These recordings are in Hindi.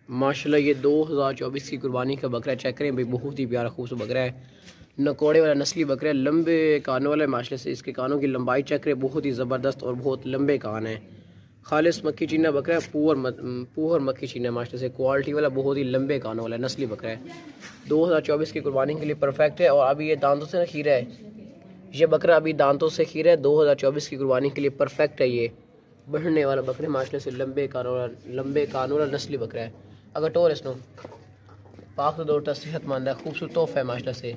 माशाल्लाह ये 2024 की कुर्बानी का बकरा चेक करें भाई, बहुत ही प्यारा खूबसूरत बकरा है। नकोड़े वाला नस्ली बकरा है, लंबे कानों वाला है। माशाल्लाह से इसके कानों की लंबाई चेक करें, बहुत ही ज़बरदस्त और बहुत लंबे कान है। खालिस मक्खी चीना बकरा है, पूअर मक्खी चीना माशाल्लाह से क्वालिटी वाला, बहुत ही लंबे कानों वाला नस्ली बकरा है। 2024 की कुर्बानी के लिए परफेक्ट है। और अभी ये दांतों से खीरा है, ये बकरा अभी दांतों से खीरा है। 2024 की कुर्बानी के लिए परफेक्ट है। ये बढ़ने वाला बकरा माशाल्लाह से लंबे कानों वाला नस्ली बकरा है। अगर टोर इसनो पाक तो दौड़ता सेहतमंद है, खूबसूरत तोहफा है माशाल्लाह से।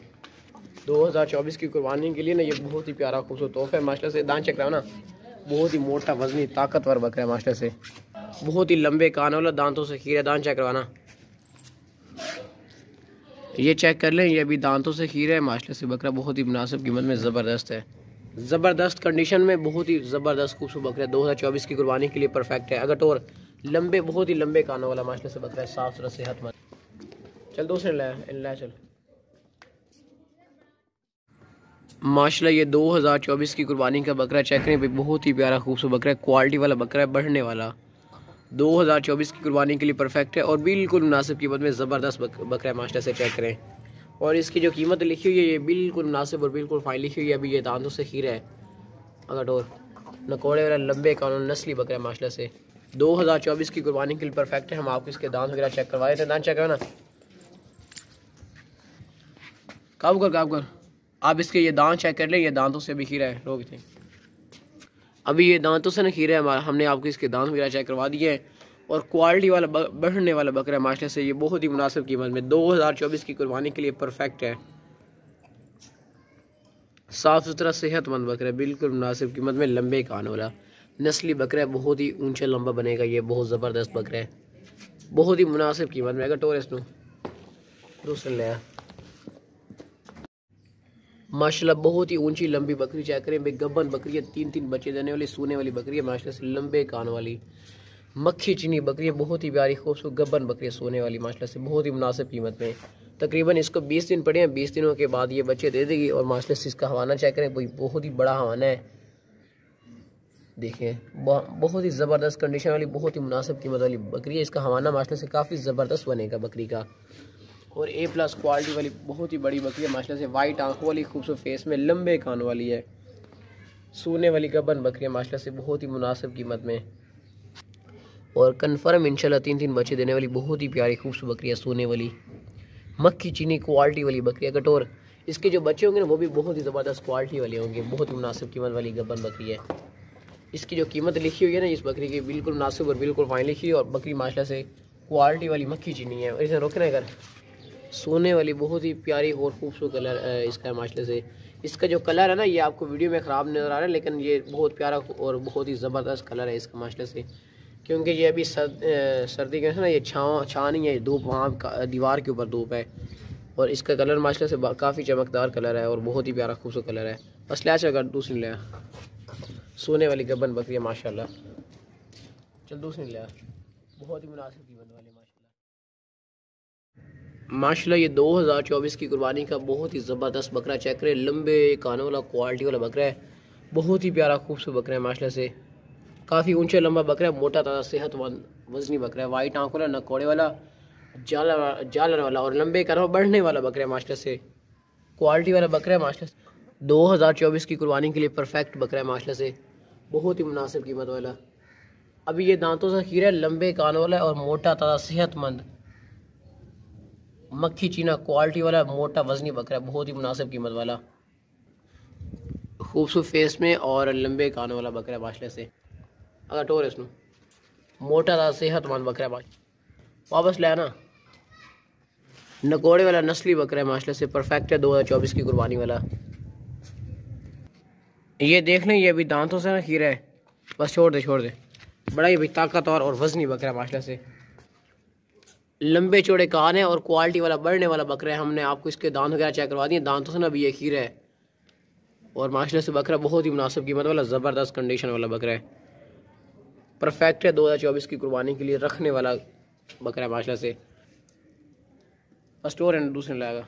2024 की कुर्बानी के लिए ना ये बहुत ही प्यारा खूबसूरत तोहफा है माशाल्लाह से। दांत चेक रहा ना, बहुत ही मोटा वजनी ताकतवर बकरा है माशाल्लाह से। बहुत ही लंबे कान वाला, दांतों से खीरा। दांत चेक करवाना, ये चेक कर लें, ये अभी दांतों से खीरा है माशाल्लाह से। बकरा बहुत ही मुनासिब कीमत में ज़बरदस्त है, ज़बरदस्त कंडीशन में, बहुत ही ज़बरदस्त खूबसूरत बकरा है। 2024 की कुर्बानी के लिए परफेक्ट है। अगर टोर लंबे, बहुत ही लंबे कानों वाला माशाल्लाह से बकरा है, साफ सुथरा सेहतमंद। चल दूसरे ला चल। माशाल्लाह ये 2024 की कुर्बानी का बकरा चेक करें भाई, बहुत ही प्यारा खूबसूरत बकरा है, क्वालिटी वाला बकरा है, बढ़ने वाला। 2024 की कुर्बानी के लिए परफेक्ट है और बिल्कुल मुनासिब कीमत में ज़बरदस्त बकरा है माशाल्लाह से। चेक करें, और इसकी जो कीमत लिखी हुई है ये बिल्कुल मुनासिब और बिल्कुल फाइन लिखी हुई है। अभी ये दांतों से खीरा है। अगर और नकोड़े वाला लंबे कानून नस्ली बकरा है माशाल्लाह से। 2024 की कुर्बानी के लिए परफेक्ट है। हम आपको इसके दांत वगैरह चेक करवाए थे। दांत चेक करना, काबू कर। आप इसके ये दांत चेक कर लें, ये दांतों से भी खीरा है। लोग थे अभी ये दांतों से ना खीरा है हमारा। हमने आपको इसके दांत वगैरह चेक करवा दिए हैं और क्वालिटी वाला बढ़ने वाला बकरा है माशाल्लाह से। ये बहुत ही मुनासिब कीमत में 2024 की कुर्बानी के लिए परफेक्ट है। साफ़ सुथरा सेहतमंद बकरा है, बिल्कुल मुनासिब कीमत में, लंबे कान वाला नस्ली बकरा है। बहुत ही ऊंचा लंबा बनेगा, ये बहुत ज़बरदस्त बकरा है, बहुत ही मुनासिब कीमत में। अगर टोरिस्ट दूसरे लिया माशाल्लाह, बहुत ही ऊंची लंबी बकरी चेक करें भाई। गब्बन बकरी है, 3 बच्चे देने वाली, सोने वाली बकरी है माशाल्लाह से। लंबे कान वाली मक्खी चीनी बकरी है, बहुत ही प्यारी खूबसूरत गब्बन बकरी है, सोने वाली माशाल्लाह से, बहुत ही मुनासिब कीमत में। तकरीबन इसको 20 दिन पड़े हैं, 20 दिनों के बाद ये बच्चे दे देगी। और माशाल्लाह से इसका हवाना चेक करें भाई, बहुत ही बड़ा हवाना है। देखें, बहुत ही ज़बरदस्त कंडीशन वाली, बहुत ही मुनासिब कीमत वाली बकरी है। इसका हवाना माशाल्लाह से काफ़ी ज़बरदस्त बनेगा बकरी का। और A+ क्वालिटी वाली बहुत ही बड़ी बकरी है माशाल्लाह से। वाइट आंखों वाली, खूबसूरत फेस में, लंबे कान वाली है, सोने वाली गबन बकरी है माशाल्लाह से, बहुत ही मुनासिब कीमत में। और कन्फर्म इंशाल्लाह 3 बच्चे देने वाली बहुत ही प्यारी खूबसूरत बकरी है, सोने वाली मक्खी चीनी क्वालिटी वाली बकरी है। कटोर इसके जो बच्चे होंगे ना वो भी बहुत ही ज़बरदस्त क्वालिटी वाले होंगे, बहुत ही मुनासिब कीमत वाली गबन बकरी है। इसकी जो कीमत लिखी हुई है ना इस बकरी की, बिल्कुल मुनासिब और बिल्कुल फाइन लिखी है। और बकरी माशाल्लाह से क्वालिटी वाली मक्खी चीनी है। और इसे रोकना है, सोने वाली बहुत ही प्यारी और खूबसूरत कलर इसका माशाल्लाह से। इसका जो कलर है ना, ये आपको वीडियो में ख़राब नज़र आ रहा है, लेकिन ये बहुत प्यारा और बहुत ही ज़बरदस्त कलर है इसका माशाल्लाह से। क्योंकि ये अभी सर्दी के ना, ये छाँ नहीं है, धूप वहाँ दीवार के ऊपर धूप है। और इसका कलर माशाल्लाह से काफ़ी चमकदार कलर है और बहुत ही प्यारा खूबसूरत कलर है। बस लिया चल, दूसरी लिया, सोने वाली गबन बकरी है माशाल्लाह। चल दूसरी लिया, बहुत ही मुनासिब कीमत वाली माशाल्लाह। ये 2024 की कुर्बानी का बहुत ही ज़बरदस्त बकरा चेक करें, लंबे कानों वाला क्वालिटी वाला बकरा है, बहुत ही प्यारा खूबसूरत बकरा है माशाल्लाह से। काफ़ी ऊंचा लंबा बकरा है, मोटा ताज़ा सेहतमंद वजनी बकरा है। वाइट आंखों वाला, नकोड़े वाला, जालर वाला और लंबे कानों बढ़ने वाला बकरा है माशाल्लाह से। क्वालिटी वाला बकरा है माशाल्लाह। 2024 की कुर्बानी के लिए परफेक्ट बकरा है माशाल्लाह से, बहुत ही मुनासिब कीमत वाला। अभी ये दांतों से खीरा है, लंबे कानों वाला और मोटा ताज़ा सेहतमंद मक्खी चीना क्वालिटी वाला मोटा वजनी बकरा है, बहुत ही मुनासिब कीमत वाला, खूबसूरत फेस में और लंबे कानों वाला बकरा है माशाल्लाह से। अगर टोर इसमें मोटा था सेहतमंद बकरा है वापस ले आना। नकोड़े वाला नस्ली बकरा है माशाल्लाह से, परफेक्ट है 2024 की कुर्बानी वाला। ये देख लें, ये अभी दांतों से ना खीरा है, बस छोड़ दे। बड़ा ही भाई ताकतवर और वजनी बकरा है माशाल्लाह से। लंबे चौड़े कान है और क्वालिटी वाला बढ़ने वाला बकरा है। हमने आपको इसके दांत वगैरह चेक करवा दिए, दांतों से ना भी ये खीरा है। और माशाल्लाह से बकरा बहुत ही मुनासिब कीमत वाला, ज़बरदस्त कंडीशन वाला बकरा है, परफेक्ट है 2024 की कुर्बानी के लिए रखने वाला बकरा है माशाल्लाह से। फर्स्ट और दूसरे लाएगा।